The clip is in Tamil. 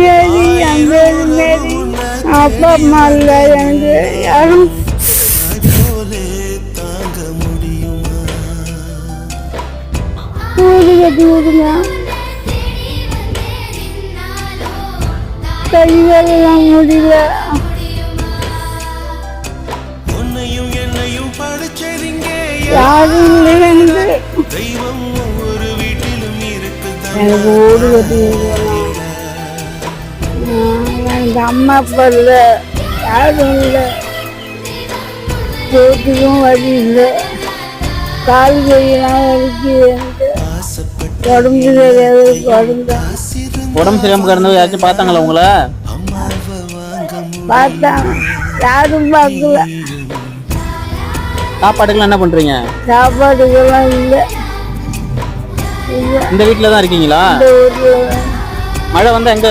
மேரி என் பேரு மேரி. அப்பா அம்மா இல்லை எனக்கு யாரும். வீடு கட்டி விடுங்க. கைகளெல்லாம் முடியல. யாரும் இல்லை எனக்கு. எனக்கு வீடு கட்டி விடுவேன். எனக்கு அம்மா அப்பா இல்லை, யாரும் இல்லை. போட்டுக்கும் வழி இல்லை. கால் கையெல்லாம் வலிக்கு. எனக்கு உடம்பு தெரியாது. உடம்பு சரியாம கிடந்தவங்க யாராச்சும் பார்த்தாங்களா உங்களை? பார்த்தாங்க, யாரும் பார்க்கல. சாப்பாட்டுக்கெல்லாம் என்ன பண்றீங்க? சாப்பாட்டுக்கெல்லாம் இல்லை. இந்த வீட்டில் தான் இருக்கீங்களா? இந்த ஊரில் மழை வந்தா எங்க